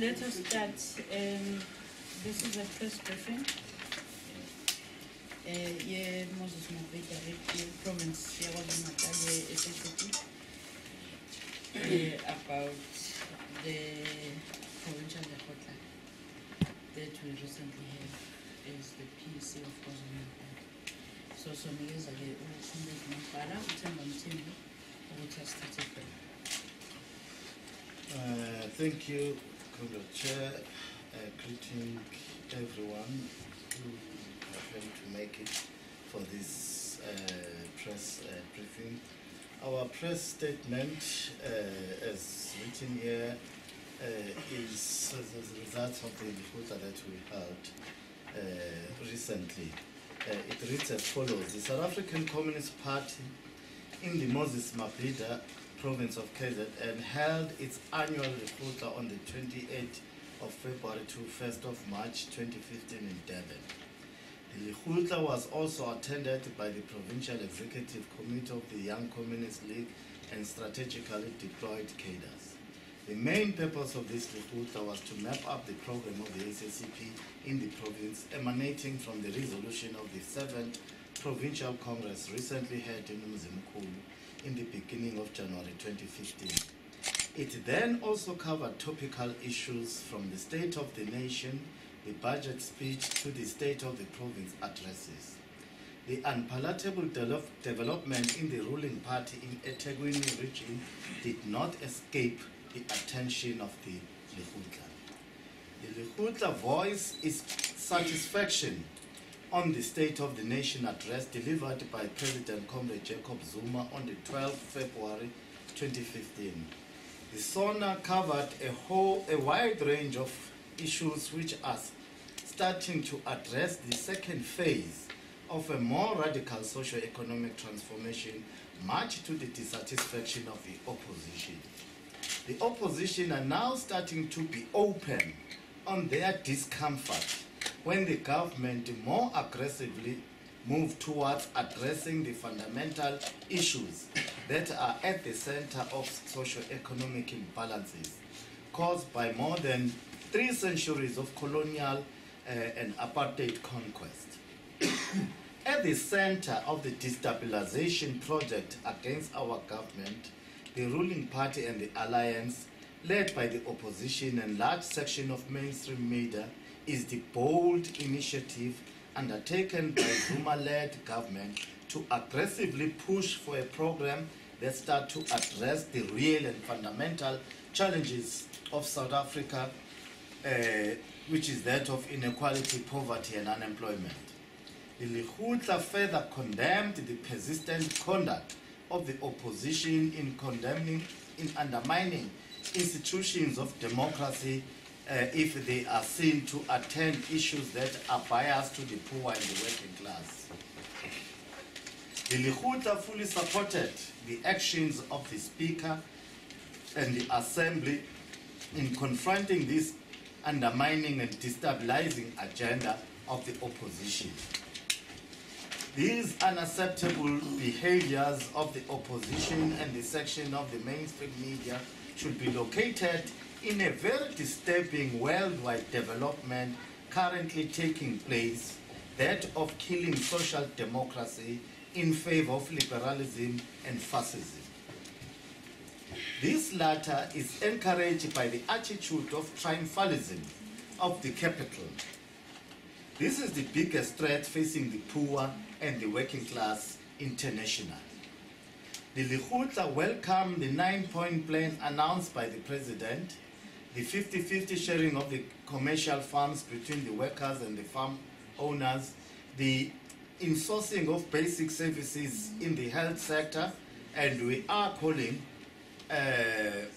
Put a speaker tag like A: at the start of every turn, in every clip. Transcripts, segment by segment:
A: let us start. This is a press briefing. Moses Mabhida Province SACP about the Provincial Lekgotla that we recently had is the PC of KwaZulu-Natal. So Sonikeza ke ukhuleka Mabhida uthemba mthembu ukuthi asithathe.
B: Thank you, Comrade Chair. Greeting everyone who happened to make it for this press briefing. Our press statement, as written here, is as a result of the Lekgotla that we held recently. It reads as follows: the South African Communist Party in the Moses Mabhida Province of KZN held its annual Lekgotla on the 28th of February to 1st of March 2015 in Durban. The Lekgotla was also attended by the Provincial Executive Committee of the Young Communist League and strategically deployed cadres. The main purpose of this Lekgotla was to map up the program of the SACP in the province, emanating from the resolution of the 7th Provincial Congress recently held in Mzimkhulu in the beginning of January 2015. It then also covered topical issues from the State of the Nation, the budget speech, to the State of the Province addresses. The unpalatable development in the ruling party in eThekwini region did not escape the attention of the Lekgotla. The Lekgotla voiced its satisfaction on the State of the Nation address delivered by President Comrade Jacob Zuma on the 12th February 2015. The SONA covered a wide range of issues which are starting to address the second phase of a more radical socio-economic transformation, much to the dissatisfaction of the opposition. The opposition are now starting to be open on their discomfort when the government more aggressively move towards addressing the fundamental issues that are at the center of socio-economic imbalances caused by more than 3 centuries of colonial and apartheid conquest. At the center of the destabilization project against our government, the ruling party and the alliance, led by the opposition and large section of mainstream media, is the bold initiative undertaken by Zuma-led government to aggressively push for a program that starts to address the real and fundamental challenges of South Africa, which is that of inequality, poverty, and unemployment. The Lekgotla further condemned the persistent conduct of the opposition in undermining institutions of democracy if they are seen to attend issues that are biased to the poor and the working class. The Lekgotla fully supported the actions of the Speaker and the Assembly in confronting this undermining and destabilizing agenda of the opposition. These unacceptable behaviors of the opposition and the section of the mainstream media should be located in a very disturbing worldwide development currently taking place, that of killing social democracy in favor of liberalism and fascism. This latter is encouraged by the attitude of triumphalism of the capital. This is the biggest threat facing the poor and the working class internationally. The Lekgotla welcomed the 9-point plan announced by the President, the 50-50 sharing of the commercial farms between the workers and the farm owners, the insourcing of basic services in the health sector, and we are calling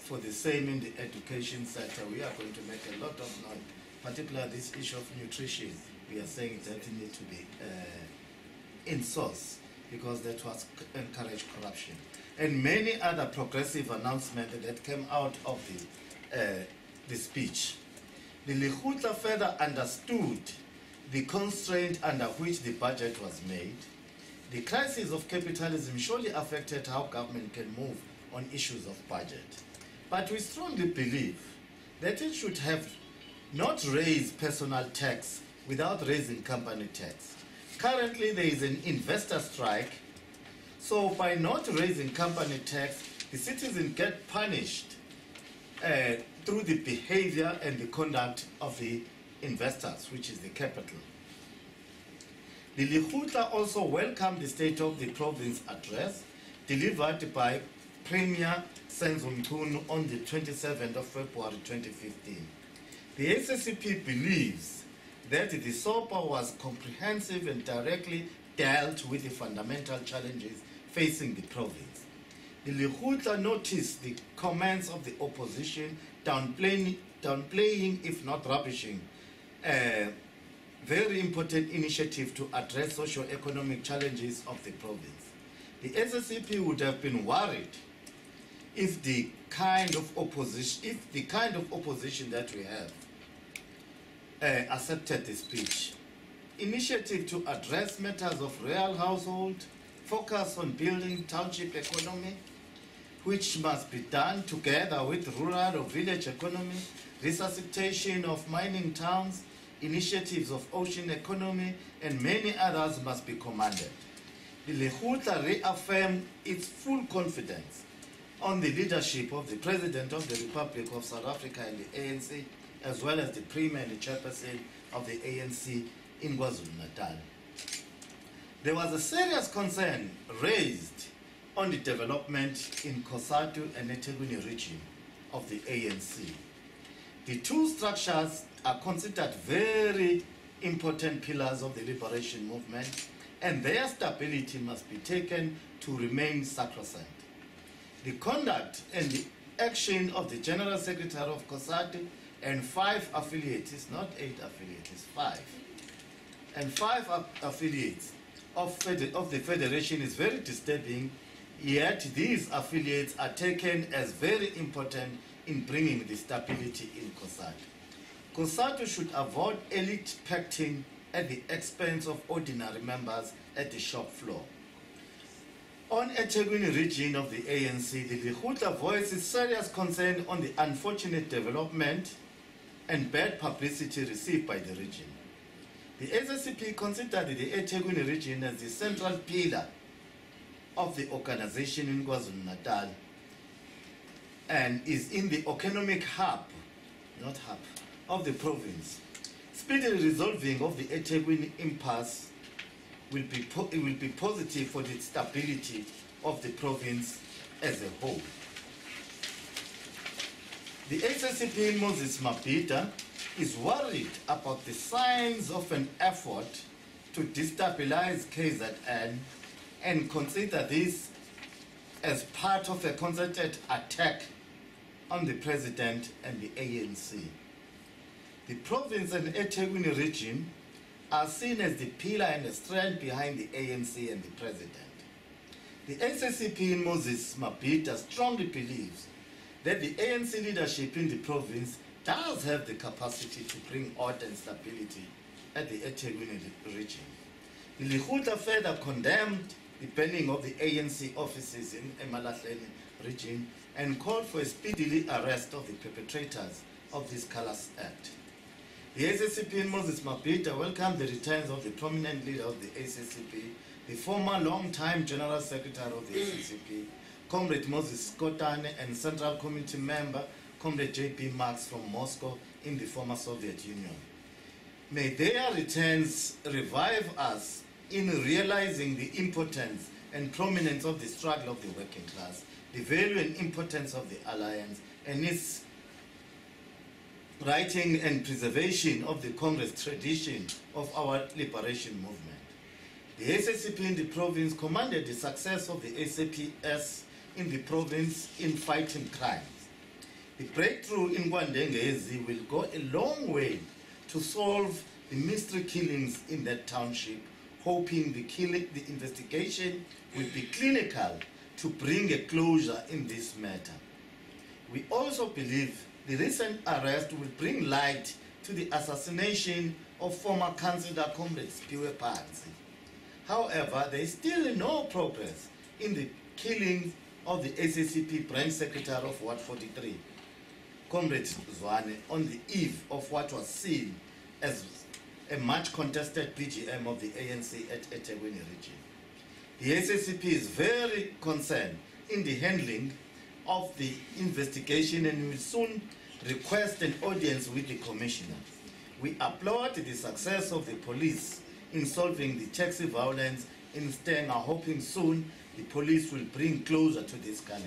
B: for the same in the education sector. We are going to make a lot of noise, particularly this issue of nutrition. We are saying that it needs to be insourced because that was encourage corruption. And many other progressive announcements that came out of the speech. The Lekgotla further understood the constraint under which the budget was made. The crisis of capitalism surely affected how government can move on issues of budget. But we strongly believe that it should have not raised personal tax without raising company tax. Currently, there is an investor strike, so by not raising company tax, the citizens get punished through the behavior and the conduct of the investors, which is the capital. The Lekgotla also welcomed the State of the Province address delivered by Premier Senzo Mchunu on the 27th of February 2015. The SACP believes that the SOPA was comprehensive and directly dealt with the fundamental challenges facing the province. The Lekgotla noticed the comments of the opposition downplaying, if not rubbishing, very important initiative to address socio-economic challenges of the province. The SACP would have been worried if the kind of opposition that we have accepted the speech. Initiative to address matters of real household, focus on building township economy, which must be done together with rural or village economy, resuscitation of mining towns, initiatives of ocean economy, and many others must be commanded. The Lekgotla reaffirmed its full confidence on the leadership of the President of the Republic of South Africa and the ANC, as well as the Premier and the Chairperson of the ANC in KwaZulu-Natal. There was a serious concern raised on the development in Cosatu and eThekwini region of the ANC. The two structures are considered very important pillars of the liberation movement, and their stability must be taken to remain sacrosanct. The conduct and the action of the General Secretary of COSATU and 5 affiliates, it's not 8 affiliates, it's 5, and 5 affiliates of the Federation is very disturbing, yet these affiliates are taken as very important in bringing the stability in COSATU. COSATU should avoid elite pacting at the expense of ordinary members at the shop floor. On eThekwini region of the ANC, the Lekgotla voices serious concern on the unfortunate development and bad publicity received by the region. The SACP considered the eThekwini region as the central pillar of the organization in KwaZulu-Natal and is in the economic hub, of the province. Speedy resolving of the eThekwini impasse will be positive for the stability of the province as a whole. The SACP Moses Mabhida is worried about the signs of an effort to destabilize KZN and consider this as part of a concerted attack on the president and the ANC. The province and eThekwini region are seen as the pillar and the strength behind the ANC and the president. The SACP Moses Mabhida strongly believes that the ANC leadership in the province does have the capacity to bring order and stability at the eThekwini region. The Lekgotla further condemned the burning of the ANC offices in Emalahleni region and called for a speedy arrest of the perpetrators of this callous act. The SACP Moses Mabhida welcomed the returns of the prominent leader of the SACP, the former long-time General Secretary of the SACP, Comrade Moses Kotane, and Central Committee member, Comrade J.P. Marx from Moscow in the former Soviet Union. May their returns revive us in realizing the importance and prominence of the struggle of the working class, the value and importance of the alliance, and its writing and preservation of the Congress tradition of our liberation movement. The SACP in the province commanded the success of the SAPS in the province in fighting crimes. The breakthrough in Kwandengezi will go a long way to solve the mystery killings in that township, hoping the investigation will be clinical to bring a closure in this matter. We also believe the recent arrest will bring light to the assassination of former Councillor Comrade Spiwe Phansi. However, there is still no progress in the killing of the SACP branch secretary of Ward 43. Comrade Zwane, on the eve of what was seen as a much contested PGM of the ANC at eThekwini region. The SACP is very concerned in the handling of the investigation and will soon request an audience with the Commissioner. We applaud the success of the police in solving the taxi violence in Stenga, hoping soon the police will bring closure to this carnage.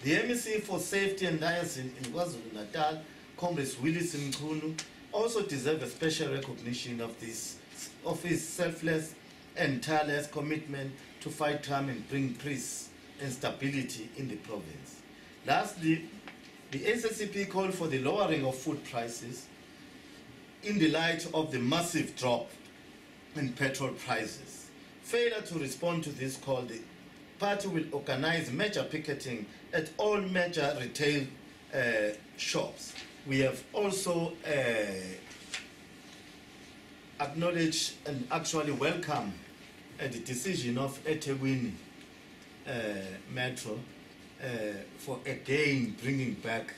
B: The MEC for Safety and Liaison in KwaZulu-Natal, Comrade Willis Mkhunu, also deserves a special recognition of his selfless and tireless commitment to fight crime and bring peace and stability in the province. Lastly, the SACP called for the lowering of food prices in the light of the massive drop in petrol prices. Failure to respond to this call, the party will organize major picketing at all major retail shops. We have also acknowledged and actually welcome the decision of eThekwini Metro for again bringing back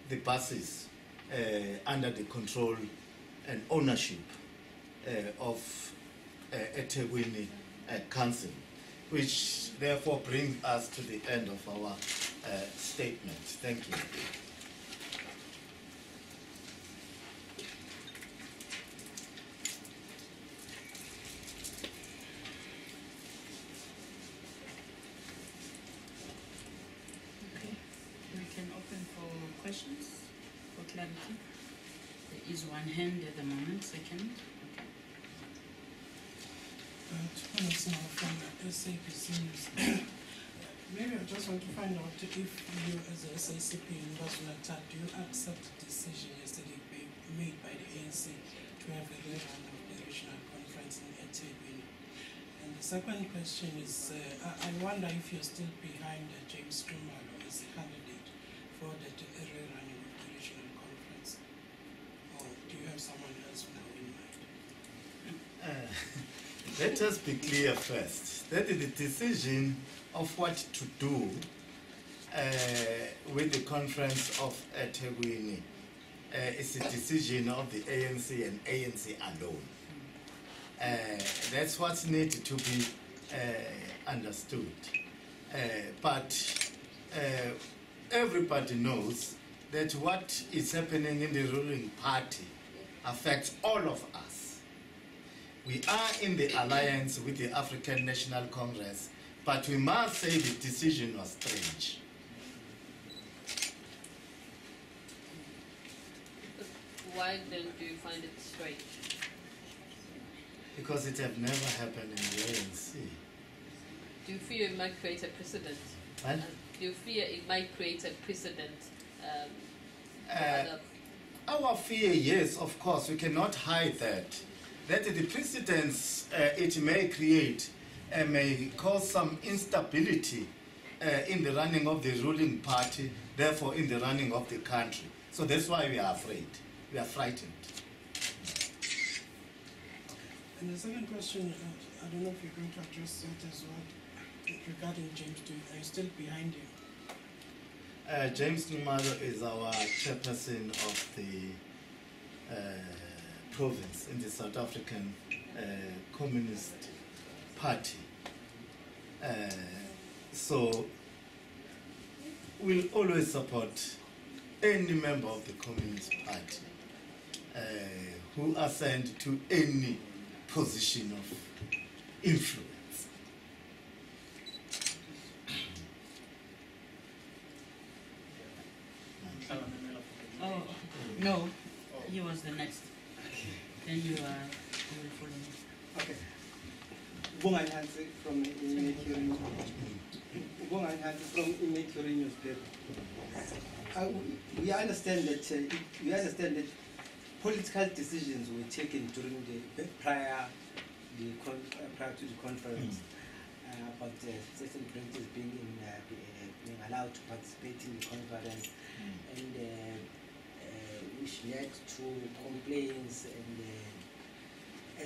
B: the buses under the control and ownership of eThekwini Council, which therefore brings us to the end of our statement. Thank you.
A: Questions for clarity? There is one hand at the moment. Second.
C: Thomas now from SAPC News. Maybe I just want to find out if you, as a SACP in KwaZulu-Natal, do you accept the decision yesterday made by the ANC to have a rerun of the regional conference in eThekwini? And the second question is, I wonder if you're still behind James Kumalo as a candidate for the rerunning of the regional conference, or do you have someone else now in mind?
B: Let us be clear first that the decision of what to do with the conference of eThekwini is a decision of the ANC and ANC alone. That's what needs to be understood. But everybody knows that what is happening in the ruling party affects all of us. We are in the alliance with the African National Congress, but we must say the decision was strange.
D: Why then do you find it strange?
B: Because it have never happened in the ANC.
D: Do you fear it might create a precedent?
B: What?
D: Do you fear it might create a precedent?
B: Our fear, yes, of course, we cannot hide that. That the precedents it may create may cause some instability in the running of the ruling party, therefore in the running of the country. So that's why we are afraid. We are frightened.
C: And the second question, I don't know if you're going to address that as well, regarding James, are you still behind him?
B: James Numalo is our chairperson of the province in the South African Communist Party. So we'll always support any member of the Communist Party who ascend to any position of influence.
A: Oh, no, he was the next. Then you will follow me.
E: Okay. Bongai Hansi from Immature newspaper. We understand that political decisions were taken during the prior to the conference about certain branches being allowed to participate in the conference, and which led to complaints and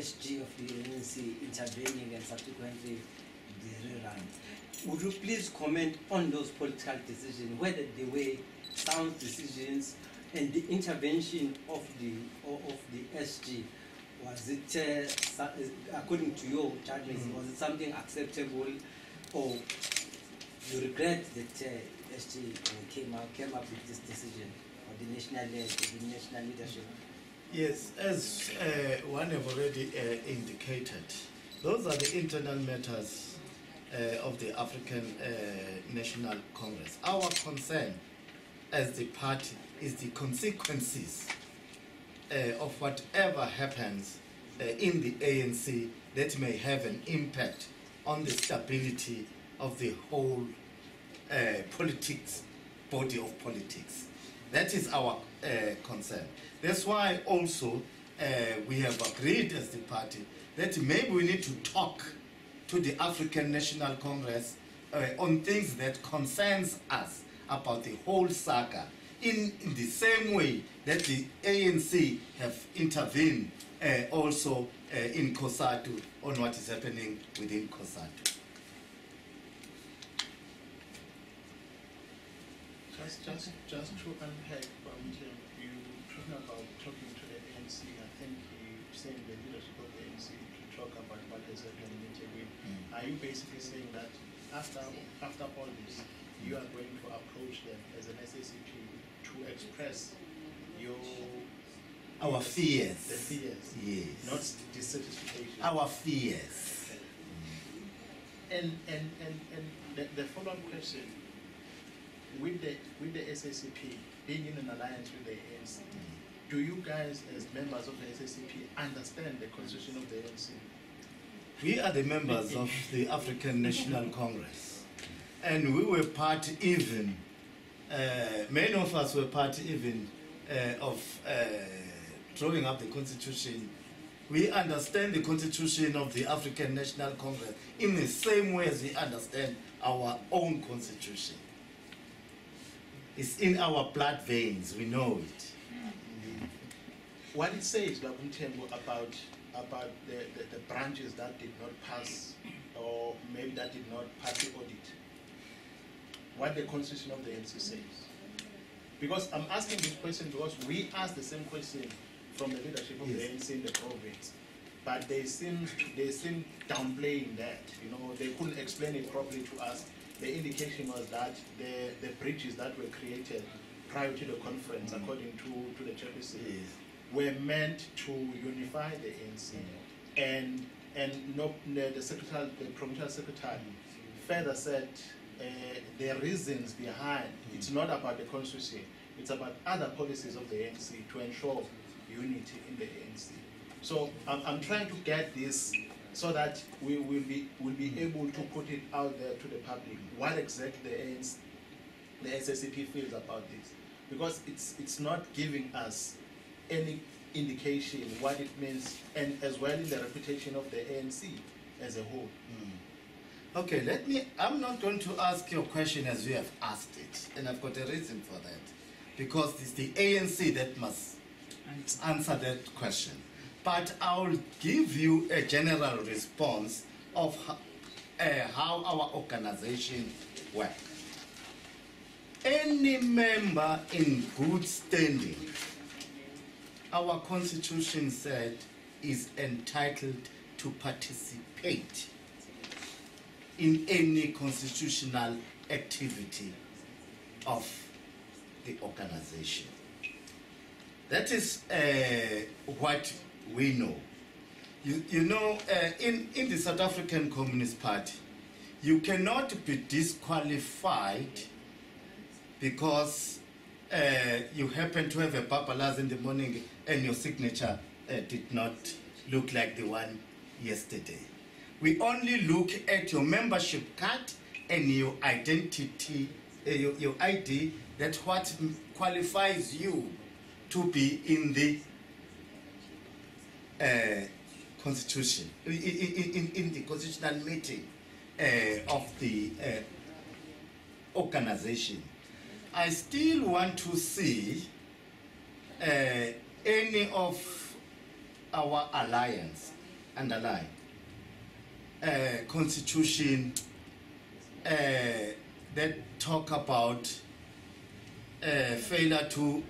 E: SG of the ANC intervening and subsequently the rerun. Would you please comment on those political decisions, whether they were sound decisions, and the intervention of the SG? Was it, according to your judgment, was it something acceptable, or you regret that SG came up with this decision, or the national leadership?
B: Yes, as one have already indicated, those are the internal matters of the African National Congress. Our concern as the party is the consequences of whatever happens in the ANC that may have an impact on the stability of the whole body of politics. That is our concern. That's why also we have agreed as the party that maybe we need to talk to the African National Congress on things that concerns us about the whole saga, in the same way that the ANC have intervened also in COSATU on what is happening within COSATU.
F: Just to unpack, you talking about talking to the ANC. I think you saying the leadership of the ANC to talk about what has happened in Integrity. Are you basically saying that after all this, you are going to approach them as an SACP to express
B: our fears?
F: The fears,
B: yes,
F: not dissatisfaction.
B: Our fears.
F: And the follow-up question. With the SACP being in an alliance with the ANC, do you guys as members of the SACP understand the constitution of the ANC?
B: We are the members of the African National Congress, and we were part even, many of us were part even of drawing up the constitution. We understand the constitution of the African National Congress in the same way as we understand our own constitution. It's in our blood veins, we know it.
F: What it says, Babuntembo, about the branches that did not pass, or maybe that did not pass the audit, what the constitution of the ANC says. Because I'm asking this question because we asked the same question from the leadership of the ANC in the province, but they seem downplaying that. You know, they couldn't explain it properly to us. The indication was that the bridges that were created prior to the conference, according to the chairperson, were meant to unify the ANC. And no, the provincial secretary further said the reasons behind, it's not about the constitution, it's about other policies of the ANC to ensure unity in the ANC. So I'm trying to get this so that we will be able to put it out there to the public, what exactly the SACP feels about this. Because it's not giving us any indication what it means, and as well in the reputation of the ANC as a whole.
B: Okay, I'm not going to ask your question as you have asked it, and I've got a reason for that. Because it's the ANC that must answer that question. But I'll give you a general response of how our organization works. Any member in good standing, our constitution said, is entitled to participate in any constitutional activity of the organization. That is what we know. You know, in the South African Communist Party, you cannot be disqualified because you happen to have a papalas in the morning and your signature did not look like the one yesterday. We only look at your membership card and your identity, your ID, that's what qualifies you to be in the constitution, in the constitutional meeting of the organization. I still want to see any of our alliance, underline, constitution that talk about failure to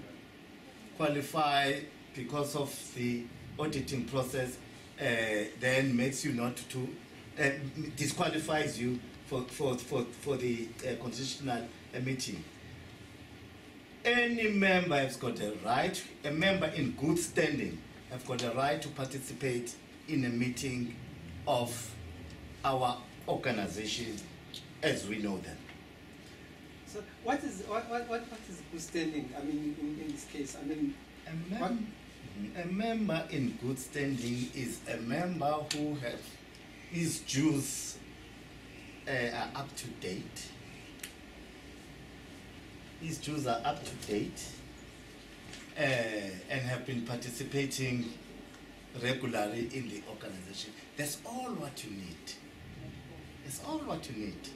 B: qualify because of the auditing process, then makes you not to disqualifies you for the constitutional meeting. Any member has got a right, a member in good standing have got a right to participate in a meeting of our organization as we know them.
E: So what is good standing? I mean, in this case, I mean,
B: A member in good standing is a member who has his dues are up to date. His dues are up to date and have been participating regularly in the organization. That's all what you need. That's all what you need.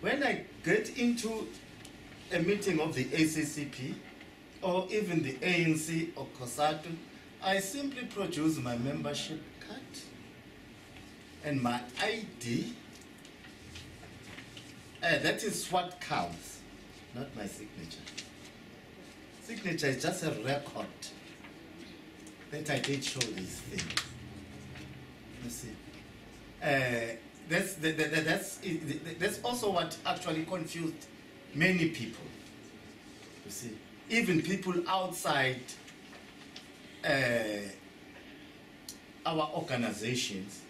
B: When I get into a meeting of the SACP or even the ANC or COSATU, I simply produce my membership card and my ID. That is what counts, not my signature. Signature is just a record that I did show these things. You see, that's also what actually confused many people. You see, even people outside our organizations,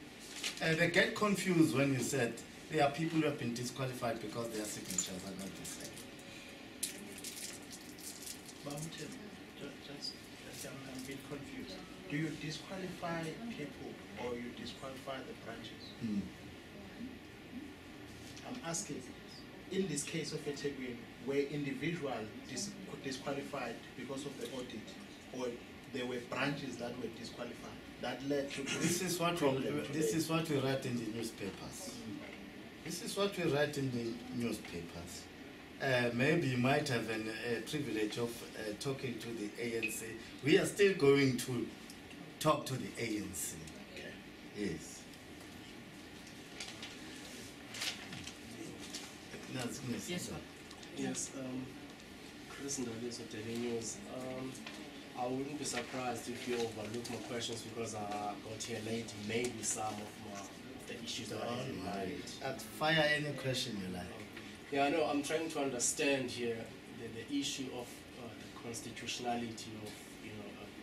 B: they get confused when you said there are people who have been disqualified because their signatures are not the same.
F: I'm a bit confused. Do you disqualify people or you disqualify the branches? I'm asking, in this case of Etegwin, were individuals disqualified because of the audit, or there were branches that were disqualified? That led to
B: this is what we write in the newspapers. This is what we write in the newspapers. Maybe you might have a privilege of talking to the ANC. We are still going to talk to the ANC.
F: Okay.
B: Yes.
A: Yes, sir.
G: Yes, Chris Ndabis of Daily News. I wouldn't be surprised if you overlook my questions because I got here late. Maybe some of the issues that I didn't mind.
B: Fire any question you like.
G: Yeah, I know. I'm trying to understand here the issue of the constitutionality of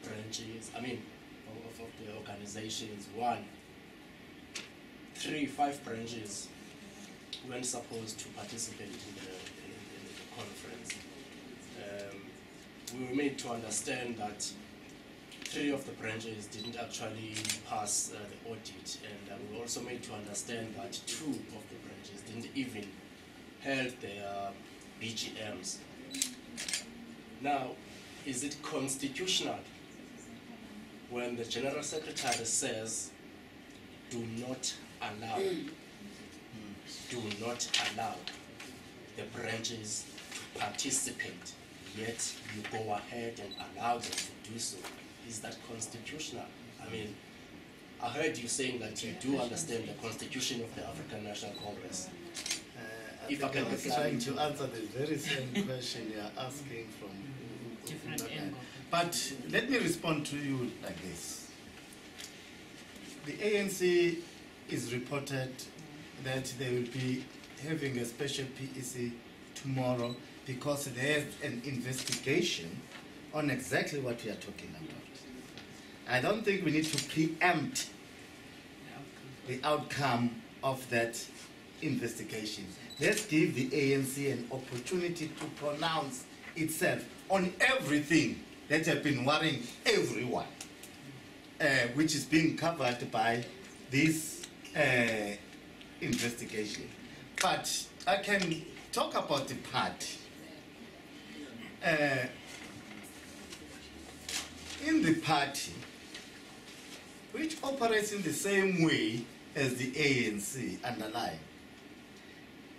G: branches. I mean, of the organizations. 5 branches weren't supposed to participate in the conference. We were made to understand that 3 of the branches didn't actually pass the audit, and we were also made to understand that 2 of the branches didn't even held their BGMs. Now, is it constitutional when the General Secretary says do not allow the branches to participate, yet you go ahead and allow them to do so? Is that constitutional? I mean, I heard you saying that you do understand the Constitution of the African National Congress. If I can
B: was trying to answer the very same question you are asking from
A: Different angle.
B: But let me respond to you like this. The ANC is reported that they will be having a special PEC tomorrow because there's an investigation on exactly what we are talking about. I don't think we need to preempt the outcome of that investigation. Let's give the ANC an opportunity to pronounce itself on everything that has been worrying everyone, which is being covered by this investigation. But I can talk about the party. In the party, which operates in the same way as the ANC underlying,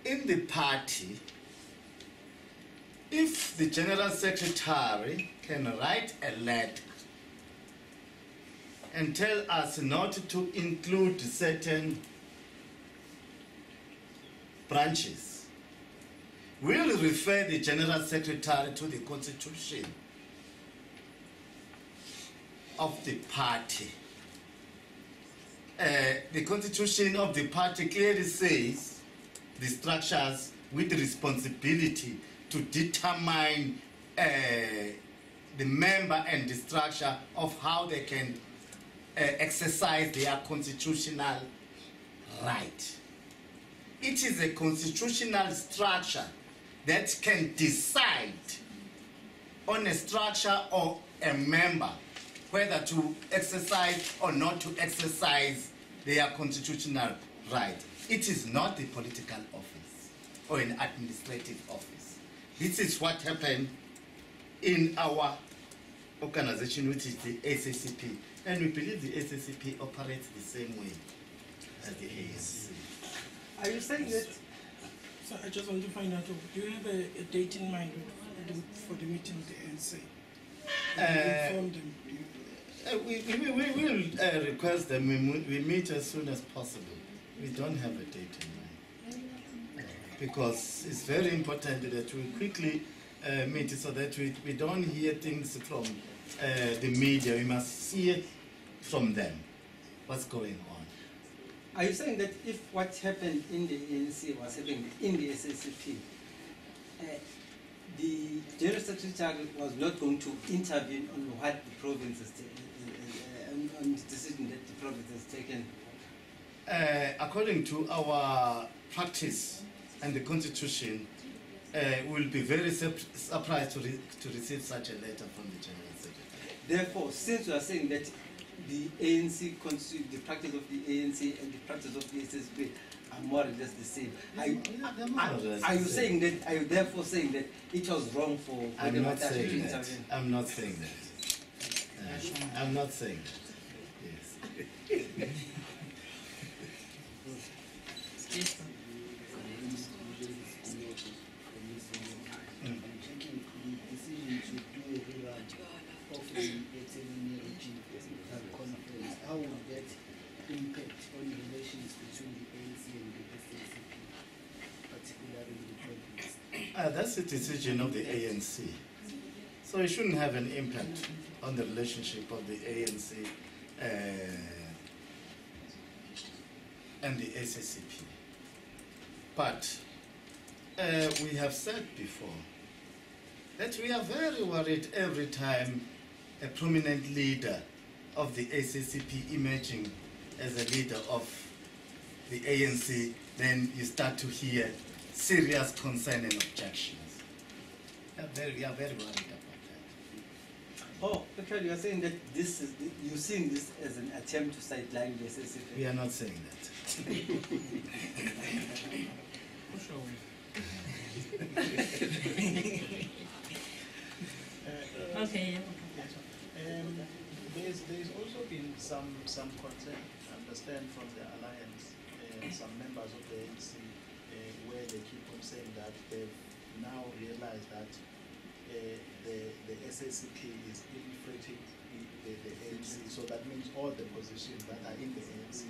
B: in the party, if the General Secretary can write a letter and tell us not to include certain branches, we'll refer the General Secretary to the Constitution of the party. The Constitution of the party clearly says the structures with the responsibility to determine the member and the structure of how they can exercise their constitutional right. It is a constitutional structure that can decide on a structure or a member whether to exercise or not to exercise their constitutional right. It is not the political office or an administrative office. This is what happened in our organization, which is the SACP, and we believe the SACP operates the same way as the ANC.
E: Are you saying that?
C: So I just want to find out, do you have a date in mind for the meeting with the ANC? Inform them.
B: We will request them. We meet as soon as possible. We don't have a date in mind because it's very important that we quickly meet so that we don't hear things from the media. We must see it from them. What's going on?
E: Are you saying that if what happened in the ANC was happening in the SACP, the General Secretary was not going to intervene on what the province has taken, on the decision that the province has taken?
B: According to our practice and the Constitution, we'll be very surprised to receive such a letter from the General Secretary.
E: Therefore, since you are saying that the ANC, the practice of the ANC and the practice of the SSP are more or less the same, are you saying that? Are you therefore saying that it was wrong for
B: I'm not saying that. I'm not saying that. I'm not saying that. Yes.
H: How would that impact on relations between the ANC and the SACP, particularly in the province?
B: That's the decision of the ANC. So it shouldn't have an impact on the relationship of the ANC and the SACP. But we have said before that we are very worried every time a prominent leader of the SACP emerging as a leader of the ANC, then you start to hear serious concern and objections. We are very worried about that.
E: Oh, actually, you are saying that this is you're seeing this as an attempt to sideline the SSP.
B: We are not saying that.
A: Okay.
F: There's also been some concern, I understand, from the alliance, some members of the ANC, where they keep on saying that they've now realized that the SACP is infiltrating the ANC, so that means all the positions that are in the ANC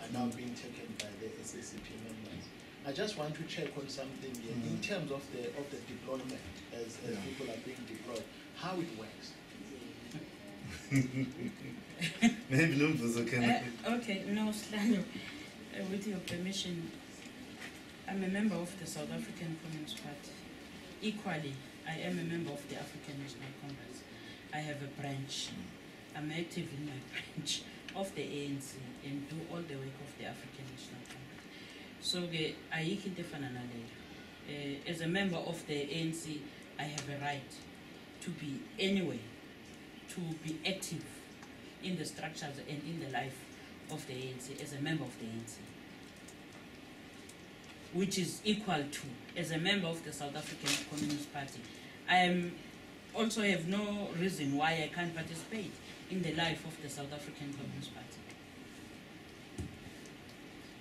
F: are now being taken by the SACP members. I just want to check on something here in terms of the deployment as people are being deployed, how it works.
B: Maybe Lumbuzo can.
A: Okay, no, Slano, with your permission, I'm a member of the South African Communist Party. Equally, I am a member of the African National Congress. I have a branch. I'm active in my branch of the ANC and do all the work of the African National Congress. So, as a member of the ANC, I have a right to be anywhere, to be active in the structures and in the life of the ANC as a member of the ANC, which is equal to as a member of the South African Communist Party. I also have no reason why I can't participate in the life of the South African Communist Party.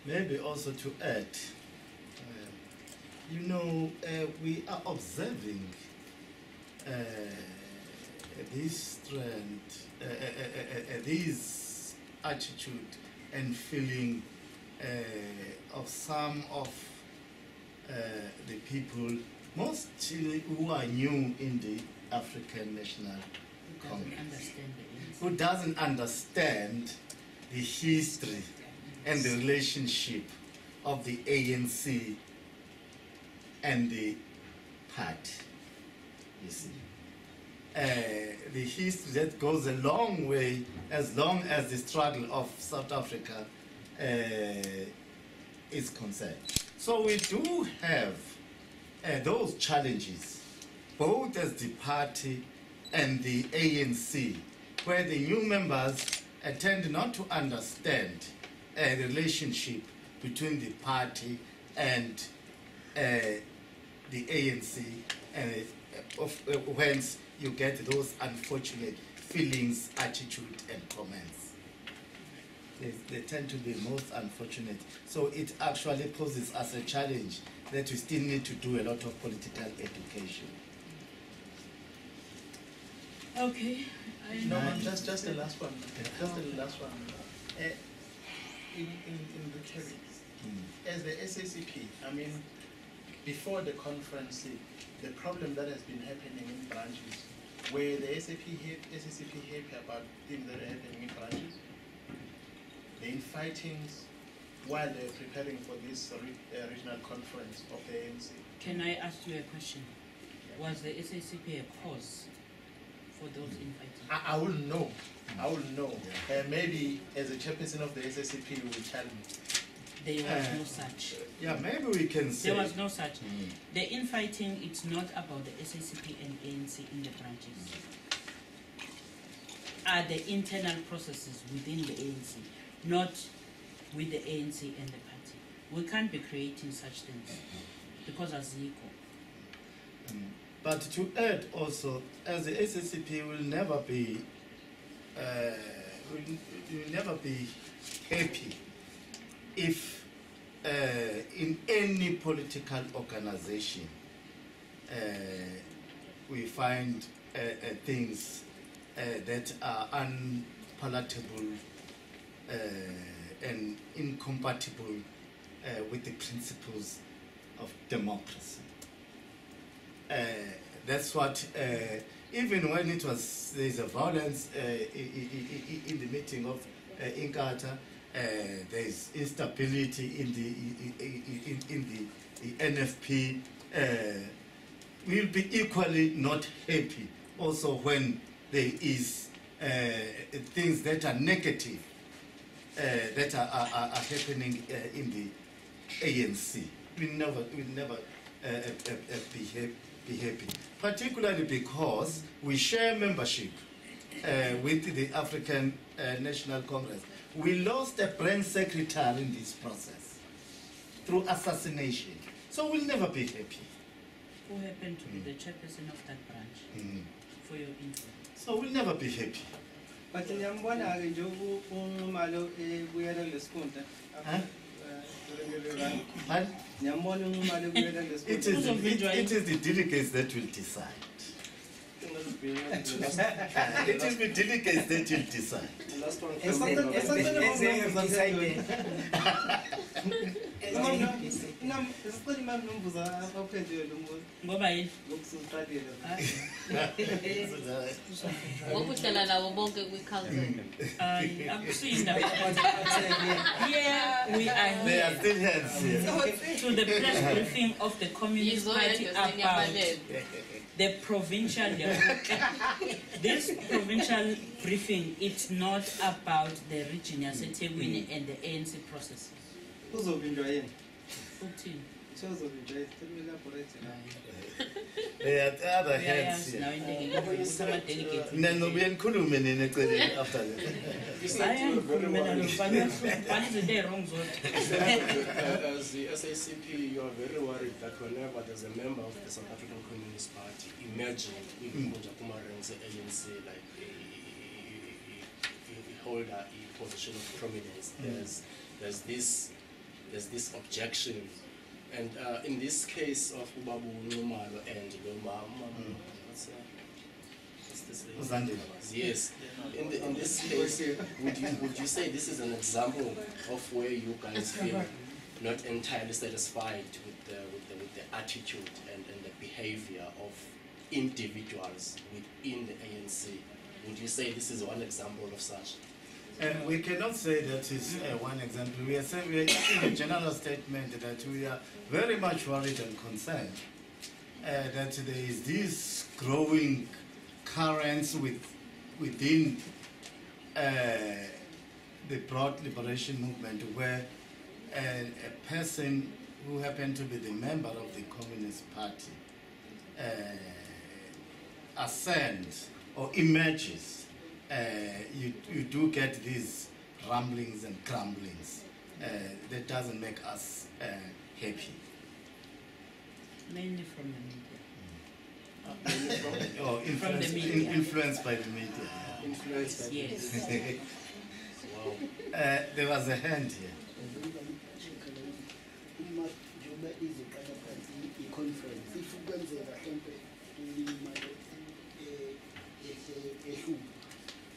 B: Maybe also to add, we are observing this trend, these attitude and feeling of some of the people, mostly who are new in the African National
A: Who doesn't
B: Congress,
A: understand the
B: who doesn't understand the history and the relationship of the ANC and the party, you see. The history that goes a long way, as long as the struggle of South Africa is concerned. So we do have those challenges, both as the party and the ANC, where the new members tend not to understand the relationship between the party and the ANC, whence you get those unfortunate feelings, attitude, and comments. They tend to be most unfortunate. So it actually poses us a challenge that we still need to do a lot of political education.
A: Okay.
F: No, just the last one. Just the last one. In the carry, as the SACP, I mean, before the conference, the problem that has been happening in branches, where the SACP happy about things that are happening in branches, the infightings while they're preparing for this regional conference of the ANC.
A: Can I ask you a question? Was the SACP a cause for those infighting?
F: I will know. I will know. Maybe as a chairperson of the SACP, you will tell me.
A: There was no such.
B: Yeah, maybe we can say.
A: There was no such. The infighting, it's not about the SACP and ANC in the branches. Are the internal processes within the ANC, not with the ANC and the party. We can't be creating such things because as equal.
B: But to add also, as the SACP will never be happy if in any political organization we find things that are unpalatable and incompatible with the principles of democracy. That's what, even when it was, there's a violence in the meeting of Inkatha, there's instability in the NFP, we'll be equally not happy also when there is things that are negative that are happening in the ANC. We'll never be happy, particularly because we share membership with the African National Congress. We lost a branch secretary in this process through assassination, so we'll never be happy.
A: Who happened to be the chairperson of that branch? For your info.
B: So we'll never be happy.
E: But ngiyambona ke nje unqumalo ebuyela lesikunda. Ngiyambona unqumalo ebuyela lesikunda.
B: It is the delegates that will decide. It is the delegates that will decide.
G: Last one.
A: Ngoba yini?
D: Ngokuhlala nabo bonke kwi-council.
A: Akusinda. Yeah, we are
B: They are
A: here
B: still heads here.
A: to the press briefing of the Communist Party about the provincial Lekgotla. This provincial briefing, it's not about the region yaseThekwini and the ANC processes.
E: Uzobinjwa yini?
A: 14.
E: Uzobinjwa yini? Tell me elaborate.
B: They are the other heads here. Nenobuye nikhulume nini eceleni after that.
G: As the SACP, you are very worried that whenever there's a member of the South African Communist Party emerging in Kumaran's ANC, like a holder a position of prominence, there's this objection. And in this case of Ubabu Numalo and Loma, what's the
B: Uzandile.
G: Yes. In this case, would you say this is an example of where you guys feel not entirely satisfied with the attitude and the behavior of individuals within the ANC? Would you say this is one example of such?
B: We cannot say that is one example. We are saying we are in a general statement that we are very much worried and concerned that there is this growing currents within the broad liberation movement where a person who happened to be the member of the Communist Party ascends or emerges. You do get these rumblings and grumblings. That doesn't make us happy.
A: Mainly from the media.
B: Or
A: From the media.
B: influenced by the media.
E: Influenced by
A: Yes.
G: Wow.
B: There was a hand here.
H: uma njengoba izoqala phansi i-conference if kwenzeka mhlawumbe imali ehlupha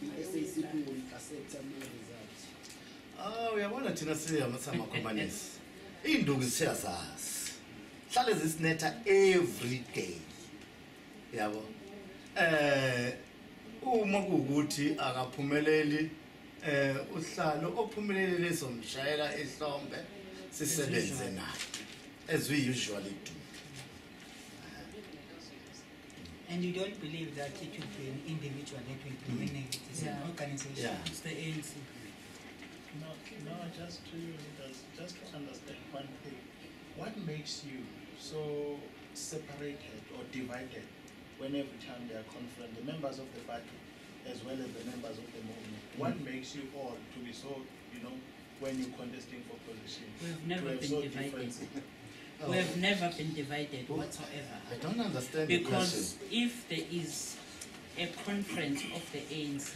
H: i-SACP will accept ama-results.
B: Uyabona thina siyamakhombanisi iy'nduku siyazazi hlale zisinetha every day yabo uma kuwukuthi akaphumeleli uhlalo ophumelele somshayela ehlombe sisebenze naye as we usually do.
I: And you don't believe that it will be an individual that will dominate it, it's an organization.
B: Yeah.
A: It's the ANC.
F: No, just to understand one thing. What makes you so separated or divided when every time they are conferring the members of the party as well as the members of the movement? What makes you all to be so, when you're contesting for position?
A: We've never
F: to have
A: been
F: so
A: divided.
F: different-
A: We have never been divided whatsoever.
B: I don't understand the question.
A: Because if there is a conference of the ANC,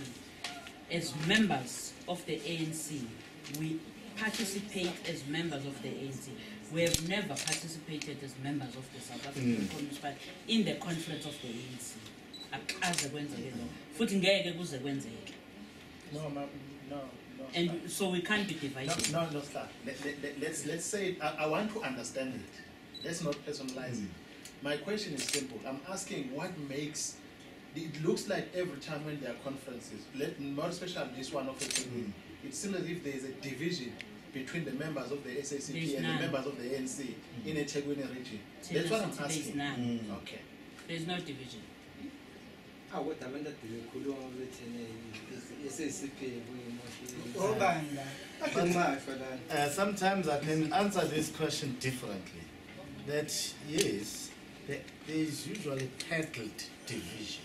A: as members of the ANC, we participate as members of the ANC. We have never participated as members of the South African Communist Party in the conference of the ANC. Akaze kwenzeke lokho. Futhi ngeke kuze kwenzeke.
F: No, ma'am, no.
A: And so we can't be divided.
F: No, sir. Let's say I want to understand it. Let's not personalize it. My question is simple. I'm asking what makes it looks like every time when there are conferences, more especially this one of the it seems as if there is a division between the members of the SACP and the members of the ANC in a Tegwini region. That's what I'm asking.
A: There's none.
F: Okay.
A: There's no division.
E: What happened to the Kulu SACP?
B: Sometimes I can answer this question differently. That yes, there is usually peddled divisions.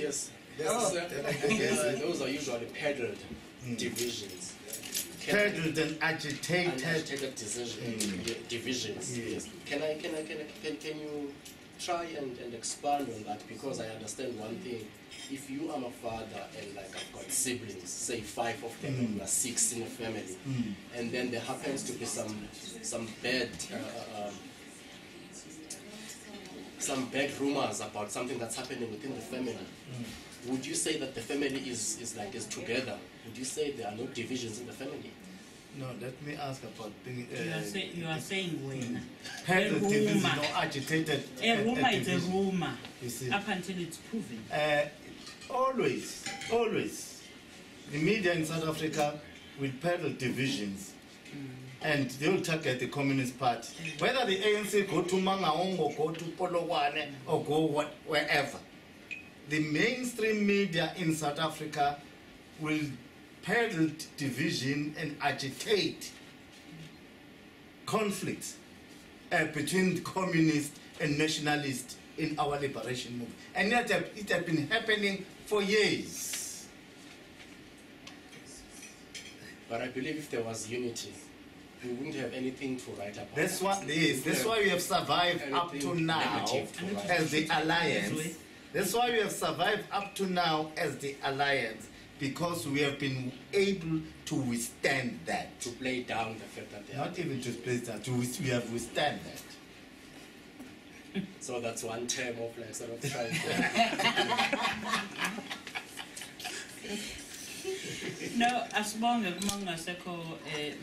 G: Yes. Those are usually peddled divisions.
B: Peddled and agitated
G: divisions.
B: Yes.
G: Can you try and expand on that? Because I understand one thing. If you are a father and like I've got siblings, say 5 of them, we are 6 in a family, and then there happens to be some bad rumors about something that's happening within the family. Would you say that the family is together? Would you say there are no divisions in the family?
B: No, let me ask about being.
A: You are saying when?
B: Peddled divisions,
A: rumor.
B: no agitated.
A: A rumor is a
B: division.
A: rumor
B: You see.
A: up until it's proven.
B: Always, the media in South Africa will peddle divisions, and they will target the Communist Party. Whether the ANC go to Mangaung or go to Polokwane or go wherever, the mainstream media in South Africa will peddle division and agitate conflicts between communists and nationalists in our liberation movement. And yet it has been happening for years.
G: But I believe if there was unity, we wouldn't have anything to write about.
B: That's why we have survived up to now as the alliance. That's why we have survived up to now as the alliance. because we have been able to withstand that.
G: To play down the fact that they
B: Not
G: are.
B: even to play that, we have withstand that.
G: So that's one term of like sort of trying to.
A: No, as long as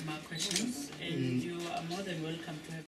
A: my questions, and you are more than welcome to have